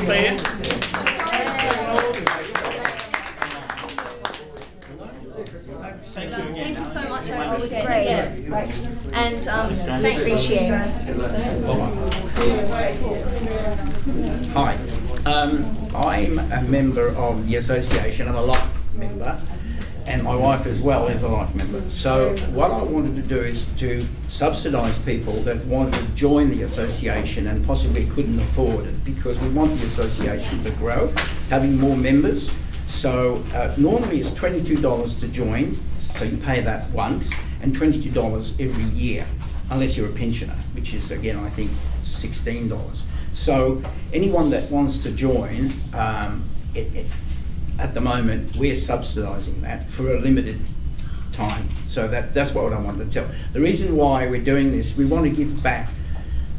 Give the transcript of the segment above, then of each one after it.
Claire. Thank you so much. It was great. Yeah. And thanks. Appreciate it. Hi, I'm a member of the association. I'm a life member, and my wife as well is a life member. So what I wanted to do is to subsidise people that wanted to join the association and possibly couldn't afford it, because we want the association to grow, having more members. So normally it's $22 to join, so you pay that once, and $22 every year, unless you're a pensioner, which is, again, I think $16. So anyone that wants to join, at the moment, we're subsidising that for a limited time. So that's what I wanted to tell. The reason why we're doing this, we want to give back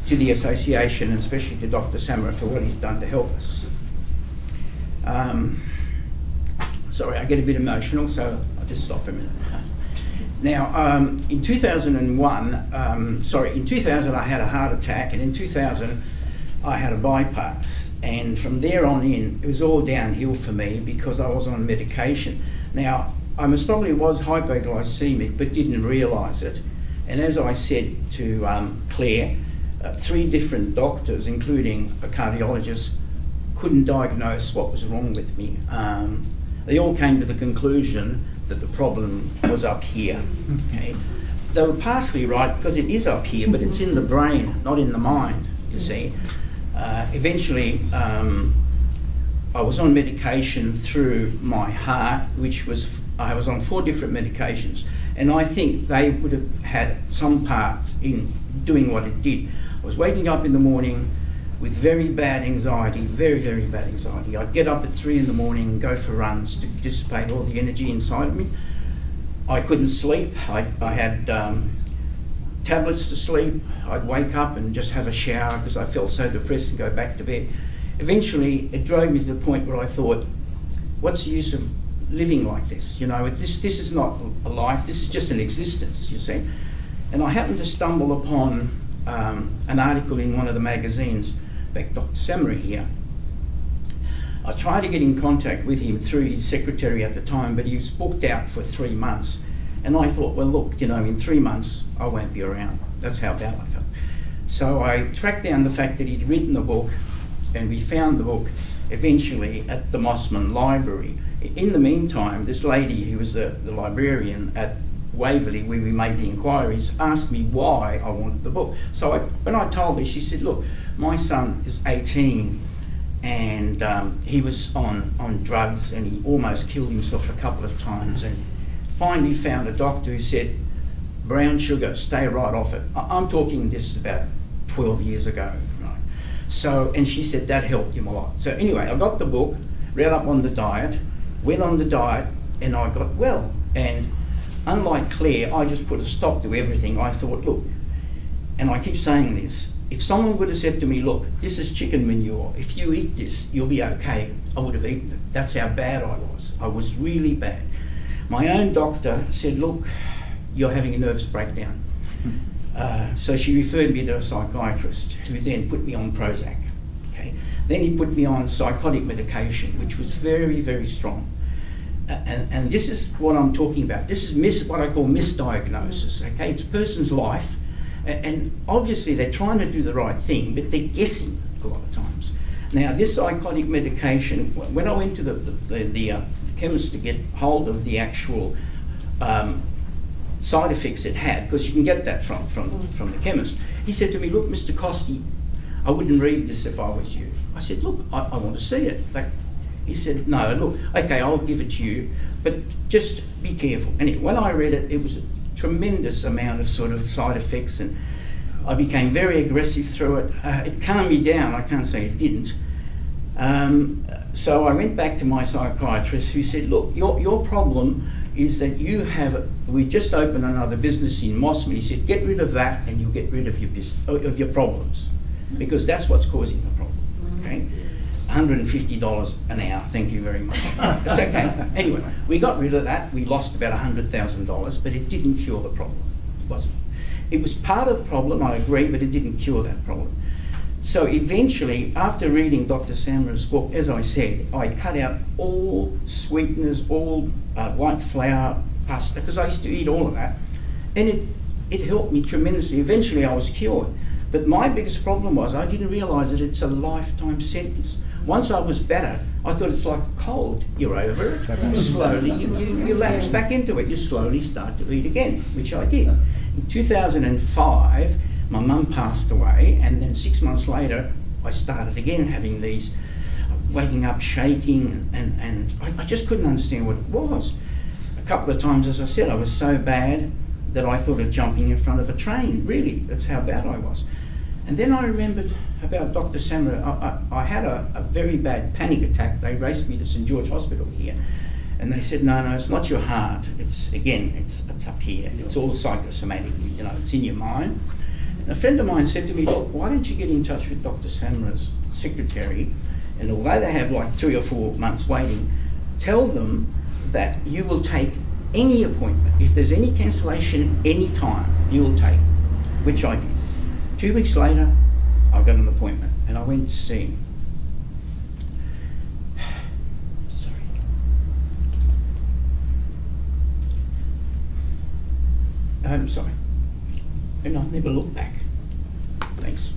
to the association, and especially to Dr. Samra for what he's done to help us. Sorry, I get a bit emotional, so I'll just stop for a minute. Now, in 2000 I had a heart attack, and in 2000 I had a bypass. And from there on in, it was all downhill for me because I was on medication. Now, I most probably was hypoglycemic, but didn't realise it. And as I said to Claire, 3 different doctors, including a cardiologist, couldn't diagnose what was wrong with me. They all came to the conclusion that the problem was up here. Okay? They were partially right, because it is up here, but it's in the brain, not in the mind, you see. Eventually, I was on medication through my heart, I was on 4 different medications, and I think they would have had some parts in doing what it did. I was waking up in the morning with very bad anxiety, very, very bad anxiety. I'd get up at 3 in the morning and go for runs to dissipate all the energy inside of me. I couldn't sleep. I had tablets to sleep. I'd wake up and just have a shower because I felt so depressed and go back to bed. Eventually, it drove me to the point where I thought, what's the use of living like this? You know, this is not a life, this is just an existence, you see. And I happened to stumble upon an article in one of the magazines, back Dr. Samra here. I tried to get in contact with him through his secretary at the time, but he was booked out for 3 months. And I thought, well, look, you know, in 3 months, I won't be around. That's how bad I felt. So I tracked down the fact that he'd written the book, and we found the book eventually at the Mossman Library. In the meantime, this lady who was the librarian at Waverley, where we made the inquiries, asked me why I wanted the book. So when I told her, she said, look, my son is 18, and he was on drugs, and he almost killed himself a couple of times, and finally found a doctor who said, brown sugar, stay right off it. I'm talking, this is about 12 years ago, right? So, and she said that helped him a lot. So anyway, I got the book, read up on the diet, went on the diet, and I got well. And unlike Claire, I just put a stop to everything. I thought, look, and I keep saying this, if someone would have said to me, look, this is chicken manure, if you eat this, you'll be okay, I would have eaten it. That's how bad I was. I was really bad. My own doctor said, look, you're having a nervous breakdown. So she referred me to a psychiatrist, who then put me on Prozac. Okay? Then he put me on psychotic medication, which was very, very strong. And this is what I'm talking about. This is what I call misdiagnosis. Okay, it's a person's life, and obviously they're trying to do the right thing, but they're guessing a lot of times. Now, this psychotic medication, when I went to the chemist to get hold of the actual side effects it had, because you can get that from the chemist, he said to me, look, Mr. Costi, I wouldn't read this if I was you. I said, look, I want to see it. He said, no, look, okay, I'll give it to you, but just be careful. And when I read it, it was a tremendous amount of sort of side effects, and I became very aggressive through it. It calmed me down, I can't say it didn't. So I went back to my psychiatrist, who said, look, your problem is that we just opened another business in Mossman. He said, get rid of that and you'll get rid of your problems, because that's what's causing the problem, okay? $150 an hour, thank you very much. It's okay. Anyway, we got rid of that. We lost about $100,000, but it didn't cure the problem. It wasn't. It was part of the problem, I agree, but it didn't cure that problem. So eventually, after reading Dr. Samra's book, as I said, I cut out all sweeteners, all white flour, pasta, because I used to eat all of that. And it helped me tremendously. Eventually I was cured. But my biggest problem was I didn't realise that it's a lifetime sentence. Once I was better, I thought it's like a cold. You're over it. Slowly, you lapse back into it. You slowly start to eat again, which I did. In 2005, my mum passed away, and then 6 months later, I started again having these, waking up shaking, and I just couldn't understand what it was. A couple of times, as I said, I was so bad that I thought of jumping in front of a train. Really, that's how bad I was. And then I remembered about Dr. Samra. I had a very bad panic attack. They raced me to St George Hospital here, and they said, no, it's not your heart. It's up here. It's all psychosomatic. You know, it's in your mind. And a friend of mine said to me, look, why don't you get in touch with Dr. Samra's secretary, and although they have like 3 or 4 months waiting, tell them that you will take any appointment. If there's any cancellation any time, you will take, which I did. 2 weeks later, I got an appointment and I went to see him. Sorry. I'm sorry. And I've never looked back. Thanks.